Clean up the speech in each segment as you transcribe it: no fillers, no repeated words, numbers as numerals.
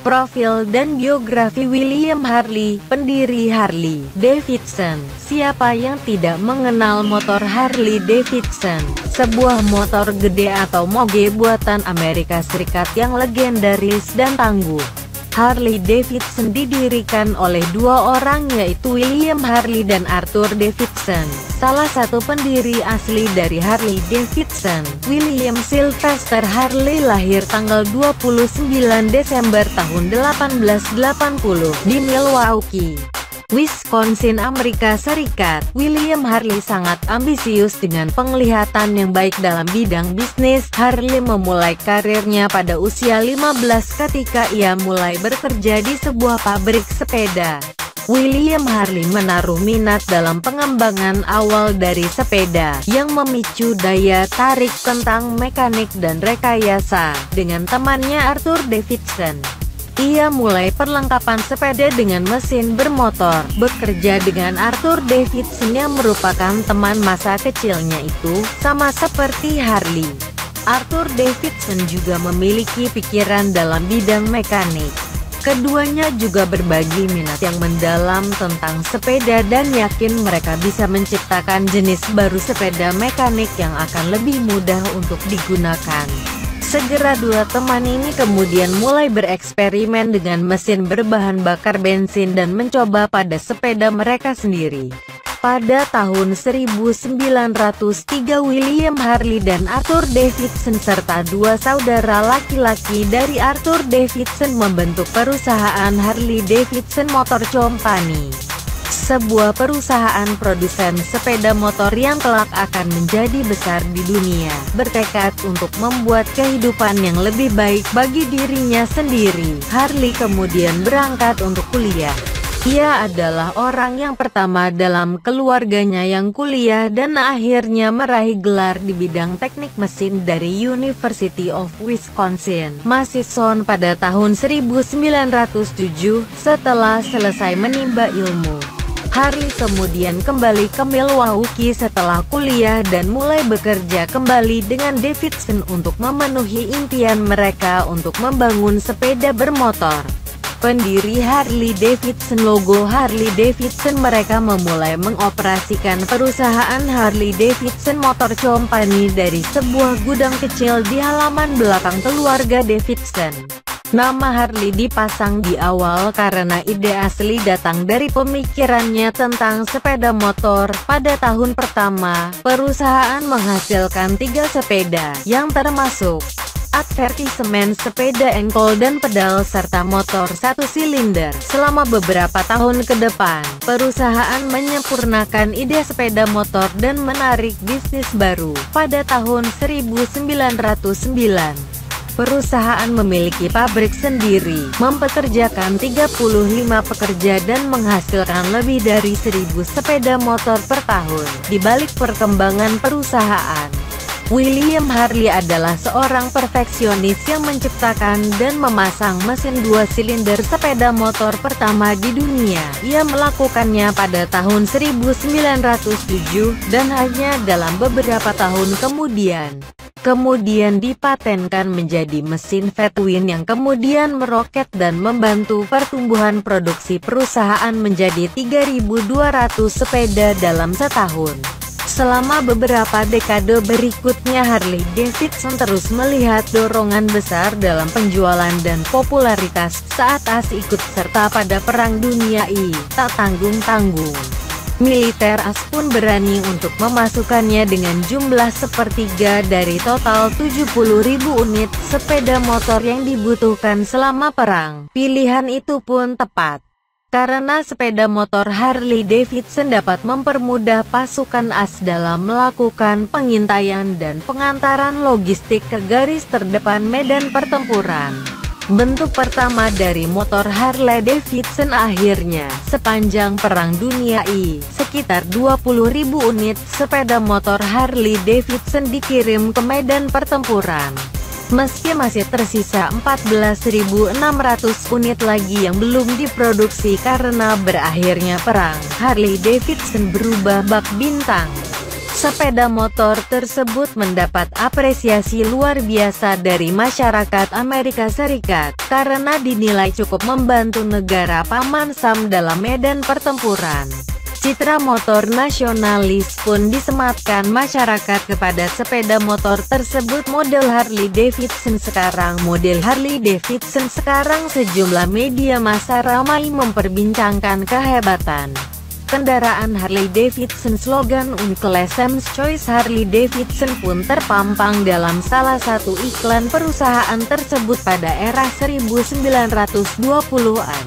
Profil dan biografi William Harley, pendiri Harley Davidson. Siapa yang tidak mengenal motor Harley Davidson? Sebuah motor gede atau moge buatan Amerika Serikat yang legendaris dan tangguh. Harley Davidson didirikan oleh dua orang, yaitu William Harley dan Arthur Davidson. Salah satu pendiri asli dari Harley Davidson, William Sylvester Harley, lahir tanggal 29 Desember tahun 1880 di Milwaukee, Wisconsin, Amerika Serikat. William Harley sangat ambisius dengan penglihatan yang baik dalam bidang bisnis. Harley memulai karirnya pada usia 15 ketika ia mulai bekerja di sebuah pabrik sepeda. William Harley menaruh minat dalam pengembangan awal dari sepeda, yang memicu daya tarik tentang mekanik dan rekayasa. Dengan temannya Arthur Davidson, ia mulai perlengkapan sepeda dengan mesin bermotor. Bekerja dengan Arthur Davidson yang merupakan teman masa kecilnya itu, sama seperti Harley, Arthur Davidson juga memiliki pikiran dalam bidang mekanik. Keduanya juga berbagi minat yang mendalam tentang sepeda dan yakin mereka bisa menciptakan jenis baru sepeda mekanik yang akan lebih mudah untuk digunakan. Segera dua teman ini kemudian mulai bereksperimen dengan mesin berbahan bakar bensin dan mencoba pada sepeda mereka sendiri. Pada tahun 1903 William Harley dan Arthur Davidson serta dua saudara laki-laki dari Arthur Davidson membentuk perusahaan Harley Davidson Motor Company, sebuah perusahaan produsen sepeda motor yang kelak akan menjadi besar di dunia. Bertekad untuk membuat kehidupan yang lebih baik bagi dirinya sendiri, Harley kemudian berangkat untuk kuliah. Ia adalah orang yang pertama dalam keluarganya yang kuliah dan akhirnya meraih gelar di bidang teknik mesin dari University of Wisconsin, Madison pada tahun 1907. Setelah selesai menimba ilmu, Harley kemudian kembali ke Milwaukee setelah kuliah dan mulai bekerja kembali dengan Davidson untuk memenuhi impian mereka untuk membangun sepeda bermotor. Pendiri Harley Davidson. Logo Harley Davidson. Mereka memulai mengoperasikan perusahaan Harley Davidson Motor Company dari sebuah gudang kecil di halaman belakang keluarga Davidson. Nama Harley dipasang di awal karena ide asli datang dari pemikirannya tentang sepeda motor. Pada tahun pertama, perusahaan menghasilkan 3 sepeda, yang termasuk advertisement, sepeda engkol dan pedal, serta motor 1 silinder. Selama beberapa tahun ke depan, perusahaan menyempurnakan ide sepeda motor dan menarik bisnis baru. Pada tahun 1909, perusahaan memiliki pabrik sendiri, mempekerjakan 35 pekerja dan menghasilkan lebih dari 1.000 sepeda motor per tahun. Di balik perkembangan perusahaan, William Harley adalah seorang perfeksionis yang menciptakan dan memasang mesin 2 silinder sepeda motor pertama di dunia. Ia melakukannya pada tahun 1907 dan hanya dalam beberapa tahun kemudian dipatenkan menjadi mesin Fatwin yang kemudian meroket dan membantu pertumbuhan produksi perusahaan menjadi 3.200 sepeda dalam setahun. Selama beberapa dekade berikutnya, Harley Davidson terus melihat dorongan besar dalam penjualan dan popularitas saat AS ikut serta pada Perang Dunia I. Tak tanggung-tanggung, militer AS pun berani untuk memasukkannya dengan jumlah sepertiga dari total 70.000 unit sepeda motor yang dibutuhkan selama perang. Pilihan itu pun tepat, karena sepeda motor Harley Davidson dapat mempermudah pasukan AS dalam melakukan pengintaian dan pengantaran logistik ke garis terdepan medan pertempuran. Bentuk pertama dari motor Harley Davidson akhirnya, sepanjang Perang Dunia I, sekitar 20.000 unit sepeda motor Harley Davidson dikirim ke medan pertempuran. Meski masih tersisa 14.600 unit lagi yang belum diproduksi karena berakhirnya perang, Harley Davidson berubah bak bintang. Sepeda motor tersebut mendapat apresiasi luar biasa dari masyarakat Amerika Serikat, karena dinilai cukup membantu negara Paman Sam dalam medan pertempuran. Citra motor nasionalis pun disematkan masyarakat kepada sepeda motor tersebut model Harley Davidson. Sekarang sejumlah media massa ramai memperbincangkan kehebatan kendaraan Harley Davidson. Slogan Uncle's Choice Harley Davidson pun terpampang dalam salah satu iklan perusahaan tersebut pada era 1920-an.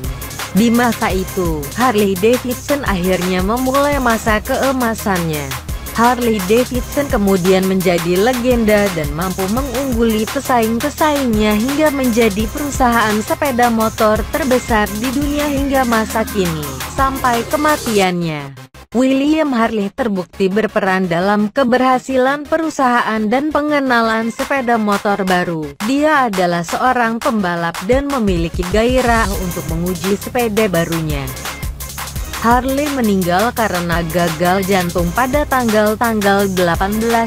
Di masa itu, Harley Davidson akhirnya memulai masa keemasannya. Harley Davidson kemudian menjadi legenda dan mampu mengungguli pesaing-pesaingnya hingga menjadi perusahaan sepeda motor terbesar di dunia hingga masa kini, sampai kematiannya. William Harley terbukti berperan dalam keberhasilan perusahaan dan pengenalan sepeda motor baru. Dia adalah seorang pembalap dan memiliki gairah untuk menguji sepeda barunya. Harley meninggal karena gagal jantung pada tanggal 18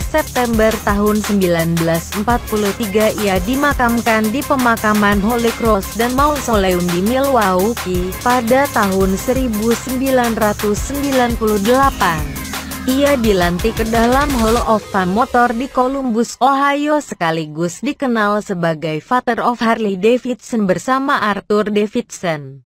September tahun 1943. Ia dimakamkan di pemakaman Holy Cross dan Mausoleum di Milwaukee pada tahun 1998. Ia dilantik ke dalam Hall of Fame motor di Columbus, Ohio, sekaligus dikenal sebagai Father of Harley Davidson bersama Arthur Davidson.